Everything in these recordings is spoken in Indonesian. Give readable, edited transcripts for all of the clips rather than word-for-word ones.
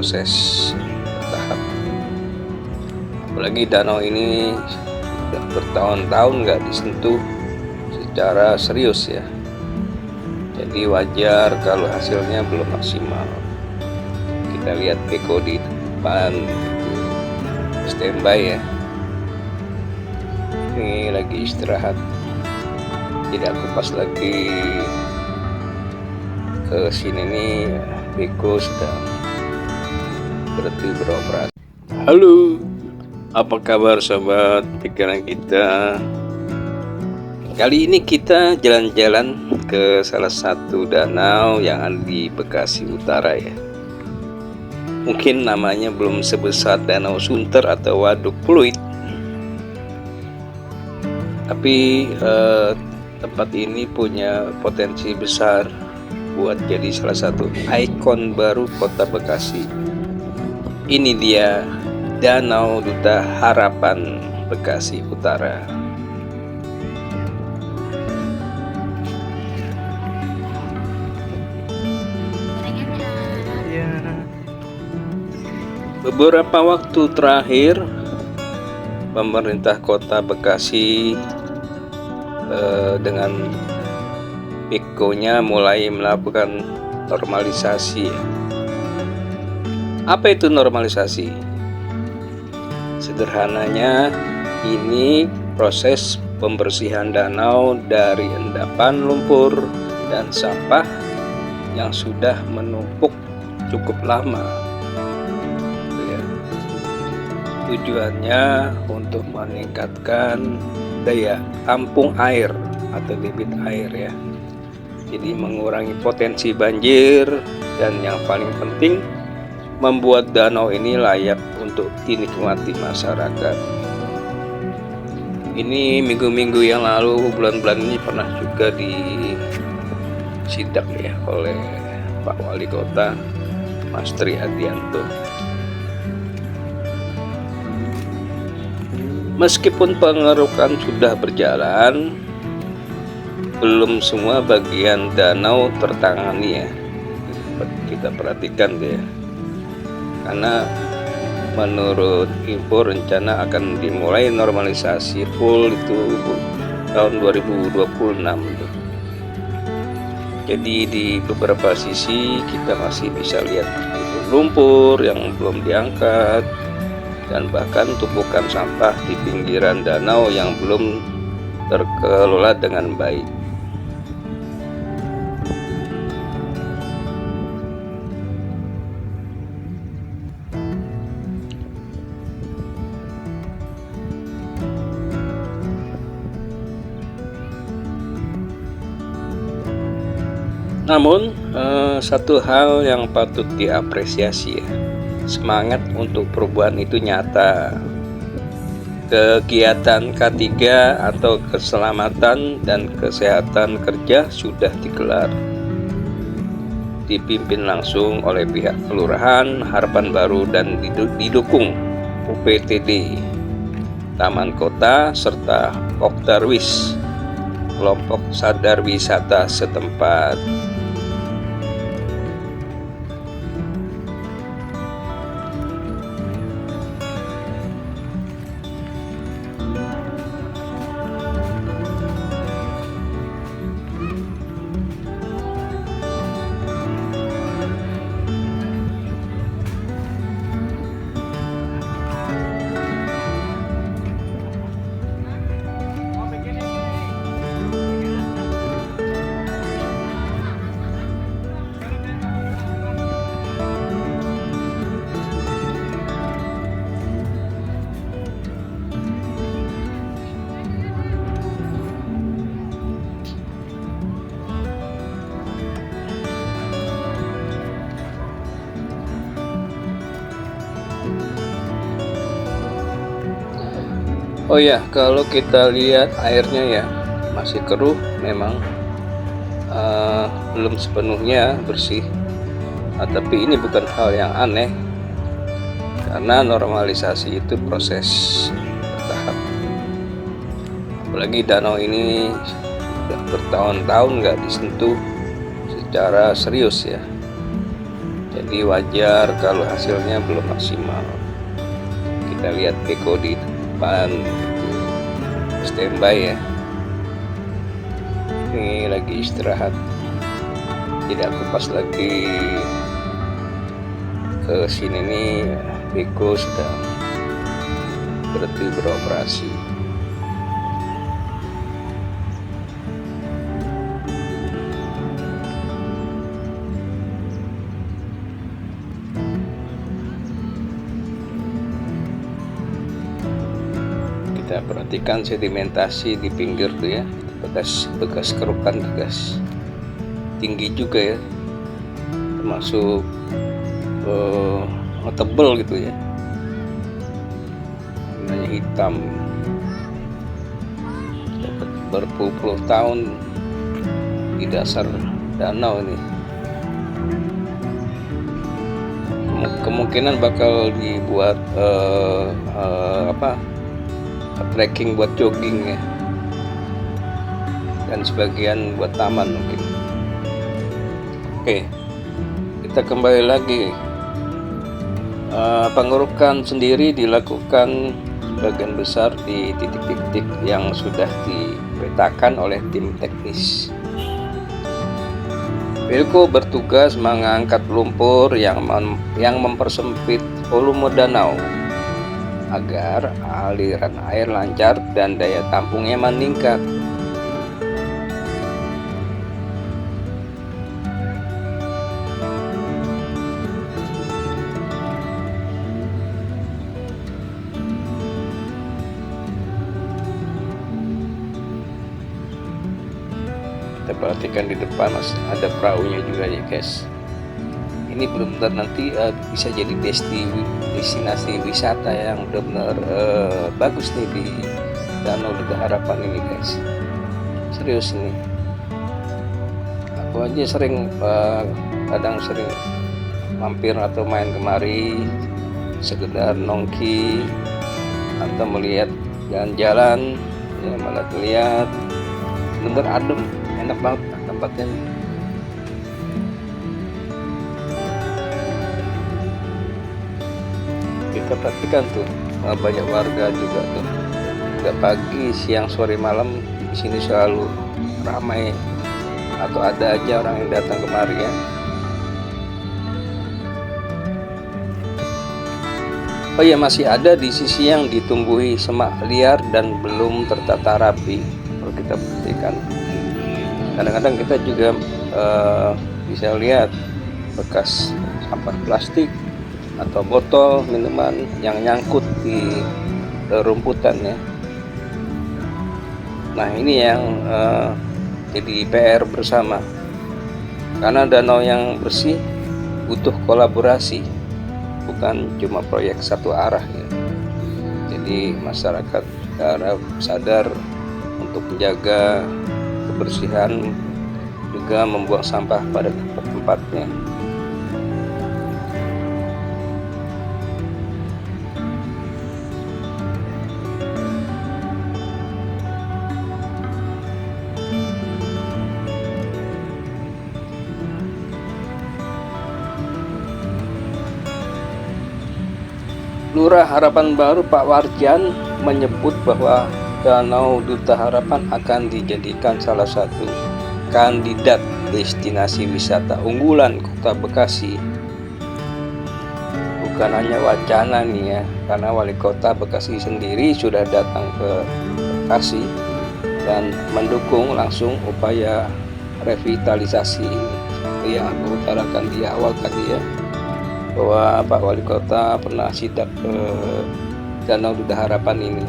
proses bertahap. Apalagi danau ini sudah bertahun-tahun nggak disentuh secara serius ya. Jadi wajar kalau hasilnya belum maksimal. Kita lihat Beko di depan itu standby ya. Ini lagi istirahat. Jadi aku pas lagi ke sini nih, Beko sedang berhenti beroperasi. Halo, apa kabar sobat pikiran kita? Kali ini kita jalan-jalan ke salah satu danau yang ada di Bekasi Utara ya. Mungkin namanya belum sebesar Danau Sunter atau Waduk Pluit, tapi tempat ini punya potensi besar buat jadi salah satu ikon baru kota Bekasi. Ini dia Danau Duta Harapan Bekasi Utara. Beberapa waktu terakhir pemerintah kota Bekasi dengan Beko-nya mulai melakukan normalisasi. Apa itu normalisasi? Sederhananya, ini proses pembersihan danau dari endapan lumpur dan sampah yang sudah menumpuk cukup lama. Tujuannya untuk meningkatkan daya tampung air atau debit air ya. Jadi mengurangi potensi banjir dan yang paling penting membuat danau ini layak untuk dinikmati masyarakat. Ini minggu-minggu yang lalu, bulan-bulan ini pernah juga disidak ya oleh Pak Wali Kota Mas Tri Adianto. Meskipun pengerukan sudah berjalan, belum semua bagian danau tertangani ya. Kita perhatikan deh, karena menurut info rencana akan dimulai normalisasi full itu tahun 2026. Jadi di beberapa sisi kita masih bisa lihat lumpur yang belum diangkat, dan bahkan tumpukan sampah di pinggiran danau yang belum terkelola dengan baik. Namun satu hal yang patut diapresiasi ya, semangat untuk perubahan itu nyata. Kegiatan K3 atau keselamatan dan kesehatan kerja sudah digelar, dipimpin langsung oleh pihak kelurahan Harapan Baru dan didukung UPTD, Taman Kota serta Oktarwis, kelompok sadar wisata setempat. Oh ya, kalau kita lihat airnya ya masih keruh memang, belum sepenuhnya bersih. Tapi ini bukan hal yang aneh, karena normalisasi itu proses bertahap. Apalagi danau ini sudah bertahun-tahun nggak disentuh secara serius ya. Jadi Jadi wajar kalau hasilnya belum maksimal. Kita lihat Beko di depan standby ya. Ini lagi istirahat. Tidak aku pas lagi ke sini nih, Beko sedang berhenti beroperasi. Kita perhatikan sedimentasi di pinggir tuh ya, bekas kerukan bekas tinggi juga ya, termasuk tebel gitu ya, warnanya hitam, dapat berpuluh-puluh tahun di dasar danau ini. Kemungkinan bakal dibuat trekking buat jogging ya, dan sebagian buat taman mungkin. Oke, kita kembali lagi. Pengurukan sendiri dilakukan sebagian besar di titik-titik yang sudah dipetakan oleh tim teknis. Beko bertugas mengangkat lumpur yang mempersempit volume danau agar aliran air lancar dan daya tampungnya meningkat. Kita perhatikan di depan ada perahunya juga ya guys. Ini benar-benar nanti bisa jadi destinasi wisata yang benar-benar bagus nih di Danau Duta Harapan ini guys. Serius nih, aku aja kadang sering mampir atau main kemari sekedar nongki atau melihat jalan-jalan ya, malah lihat benar-benar adem, enak banget tempatnya. Kita perhatikan tuh banyak warga juga tuh, nggak pagi, siang, sore, malam di sini selalu ramai atau ada aja orang yang datang kemari ya. Oh iya, masih ada di sisi yang ditumbuhi semak liar dan belum tertata rapi. Kalau kita perhatikan, kadang-kadang kita juga bisa lihat bekas sampah plastik atau botol minuman yang nyangkut di rumputan ya. Nah ini yang jadi PR bersama, karena danau yang bersih butuh kolaborasi, bukan cuma proyek satu arah ya. Jadi masyarakat harus sadar untuk menjaga kebersihan, juga membuang sampah pada tempat-tempatnya. Lurah Harapan Baru Pak Warjan menyebut bahwa Danau Duta Harapan akan dijadikan salah satu kandidat destinasi wisata unggulan Kota Bekasi. Bukan hanya wacana nih ya, karena Wali Kota Bekasi sendiri sudah datang ke Bekasi dan mendukung langsung upaya revitalisasi ini. Yang aku utarakan di awal tadi ya, bahwa Pak Wali Kota pernah sidak ke Danau Duta Harapan ini.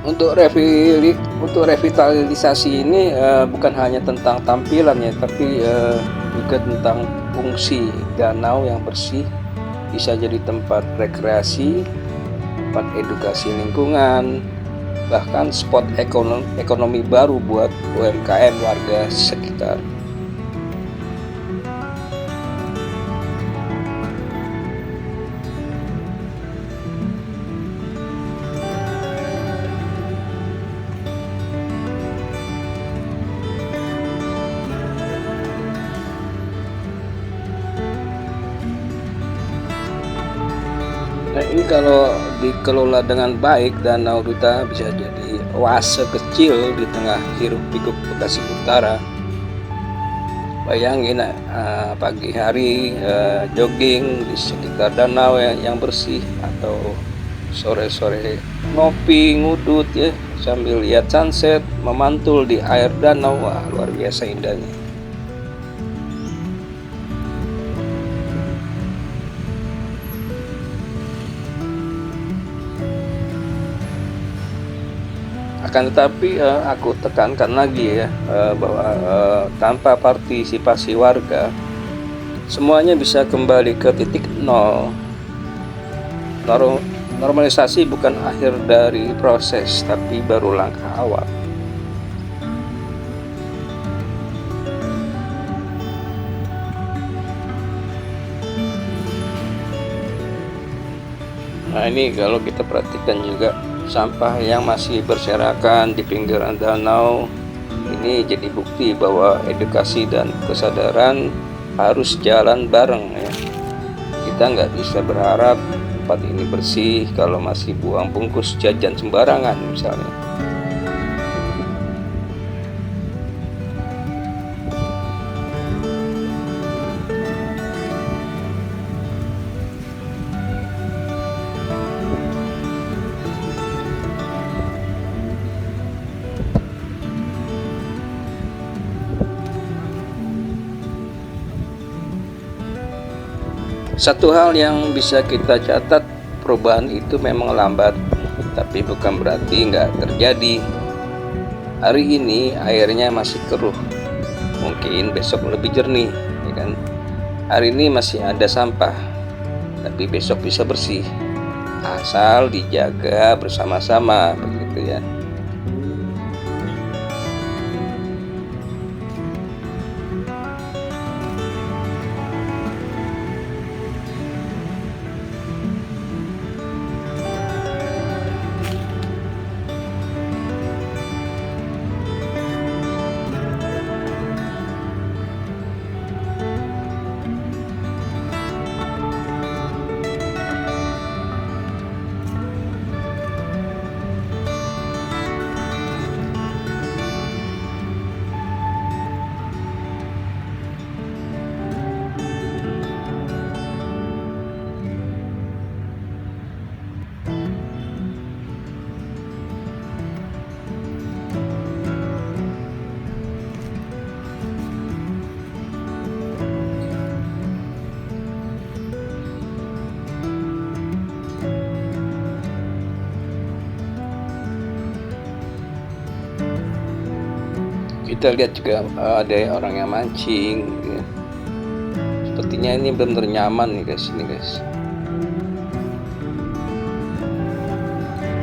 Untuk revitalisasi ini bukan hanya tentang tampilannya, tapi juga tentang fungsi danau yang bersih, bisa jadi tempat rekreasi, tempat edukasi lingkungan, bahkan spot ekonomi baru buat UMKM warga sekitar. Ini kalau dikelola dengan baik, Danau Duta bisa jadi oase kecil di tengah hiruk-pikuk Bekasi Utara. Bayangin pagi hari jogging di sekitar danau yang bersih, atau sore-sore ngopi ngudut ya sambil lihat sunset memantul di air danau. Wah, luar biasa indahnya. Akan tetapi aku tekankan lagi ya, bahwa tanpa partisipasi warga semuanya bisa kembali ke titik nol. Normalisasi bukan akhir dari proses, tapi baru langkah awal. Nah, ini kalau kita perhatikan juga sampah yang masih berserakan di pinggiran danau, ini jadi bukti bahwa edukasi dan kesadaran harus jalan bareng ya. Kita nggak bisa berharap tempat ini bersih kalau masih buang bungkus jajan sembarangan misalnya. Satu hal yang bisa kita catat, perubahan itu memang lambat, tapi bukan berarti nggak terjadi. Hari ini airnya masih keruh, mungkin besok lebih jernih, ya kan? Hari ini masih ada sampah, tapi besok bisa bersih, asal dijaga bersama-sama, begitu ya. Kita lihat juga ada orang yang mancing ya. Sepertinya ini benar nyaman nih guys, ini guys.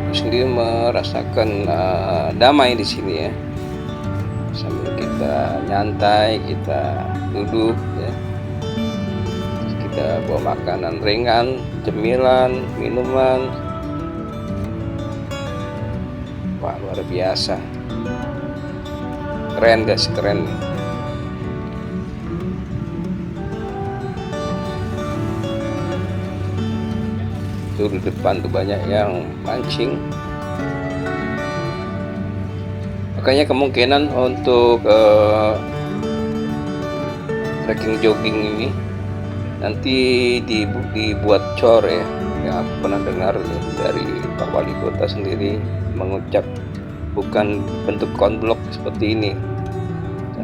Aku sendiri merasakan damai di sini ya, sambil kita nyantai, kita duduk ya, kita bawa makanan ringan, cemilan, minuman. Wah, luar biasa. Keren guys, keren. Tuh di depan tuh banyak yang mancing. Makanya kemungkinan untuk trekking jogging ini nanti dibuat cor ya. Yang aku pernah dengar dari Pak Wali Kota sendiri mengucap, bukan bentuk konblok seperti ini,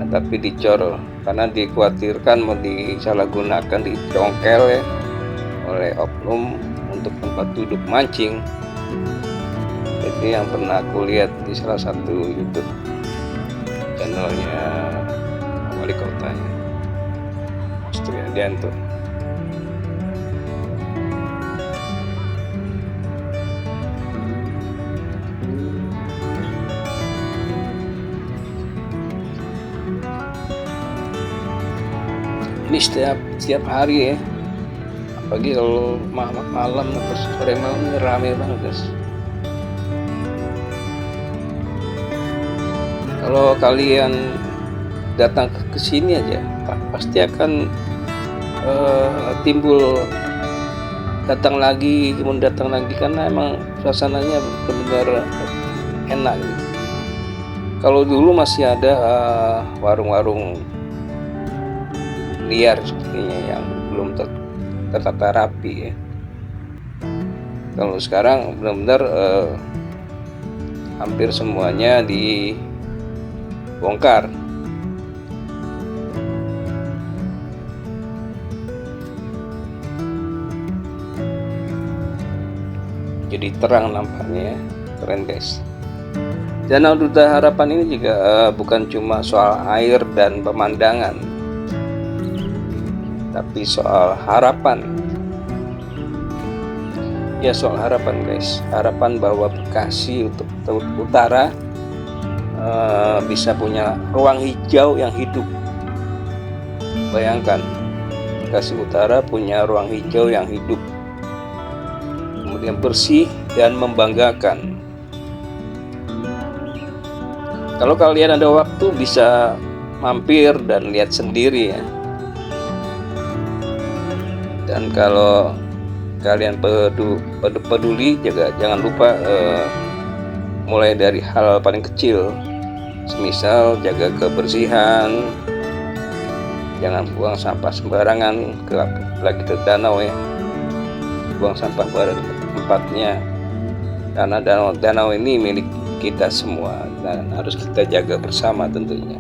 tapi dicor, karena dikhawatirkan mau disalahgunakan, dicongkel ya oleh oknum untuk tempat duduk mancing. Itu yang pernah aku lihat di salah satu YouTube channelnya wali kotanya Mas Triadianto. Ini setiap hari ya, apalagi kalau malam atau sore malam ini rame banget guys. Kalau kalian datang ke sini aja, pasti akan timbul datang lagi, kemudian datang lagi, karena emang suasananya benar-benar enak gitu. Kalau dulu masih ada warung-warung liar sepertinya yang belum tertata rapi ya. Kalau sekarang benar-benar hampir semuanya dibongkar. Jadi terang nampaknya ya. Keren guys. Danau Duta Harapan ini juga bukan cuma soal air dan pemandangan, tapi soal harapan. Ya, soal harapan guys. Harapan bahwa Bekasi untuk Utara bisa punya ruang hijau yang hidup. Bayangkan, Bekasi Utara punya ruang hijau yang hidup, kemudian bersih dan membanggakan. Kalau kalian ada waktu bisa mampir dan lihat sendiri ya. Dan kalau kalian peduli juga jangan lupa mulai dari hal paling kecil, semisal jaga kebersihan, jangan buang sampah sembarangan lagi ke danau ya. Buang sampah pada tempatnya, karena danau ini milik kita semua dan harus kita jaga bersama tentunya.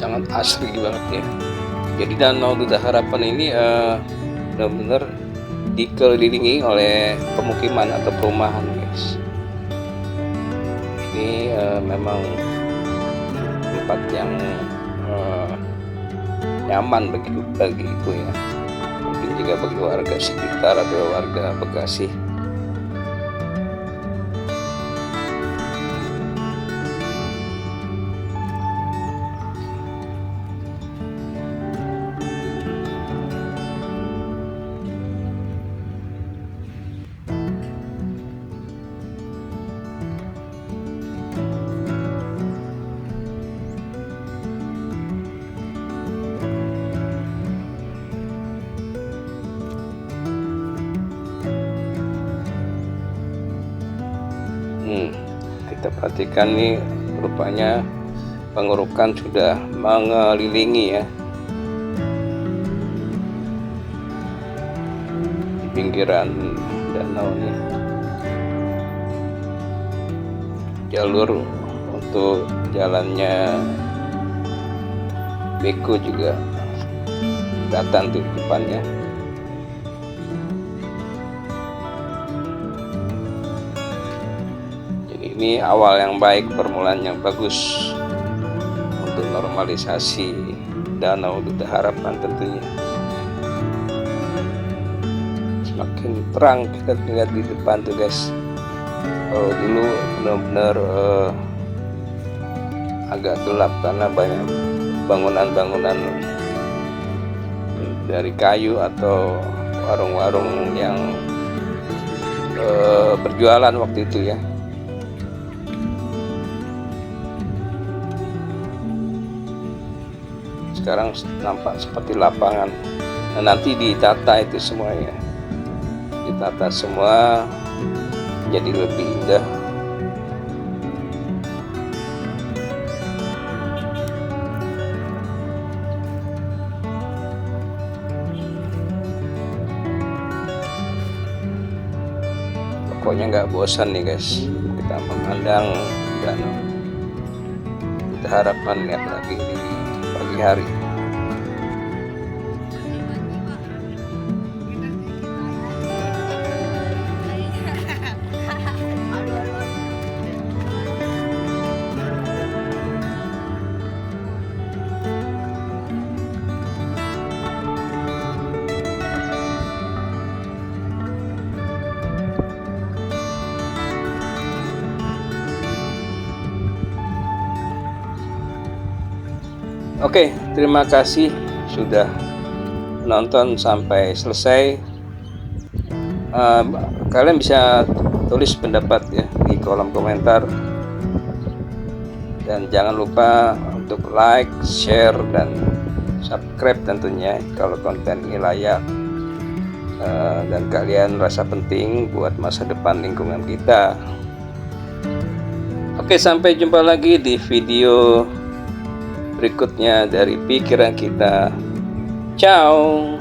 Sangat asli banget ya. Jadi Danau Duta Harapan ini benar-benar dikelilingi oleh pemukiman atau perumahan guys. Ini memang tempat yang nyaman bagiku ya. Mungkin juga bagi warga sekitar atau warga Bekasi. Kita perhatikan nih, rupanya pengurukan sudah mengelilingi ya di pinggiran danau nih. Jalur untuk jalannya beko juga kelihatan tuh depannya. Ini awal yang baik, permulaan yang bagus untuk normalisasi Danau Duta Harapan tentunya. Semakin terang kita lihat di depan tuh guys. Dulu benar-benar agak gelap karena banyak bangunan-bangunan dari kayu atau warung-warung yang berjualan waktu itu ya. Sekarang nampak seperti lapangan. Nah, nanti ditata itu semuanya, ditata semua jadi lebih indah. Pokoknya nggak bosan nih guys, kita memandang danau. Kita Harapan lihat lagi di pagi hari. Oke, terima kasih sudah nonton sampai selesai. Kalian bisa tulis pendapat ya di kolom komentar, dan jangan lupa untuk like, share, dan subscribe tentunya kalau konten ini layak dan kalian rasa penting buat masa depan lingkungan kita. Oke, sampai jumpa lagi di video berikutnya dari pikiran kita. Ciao.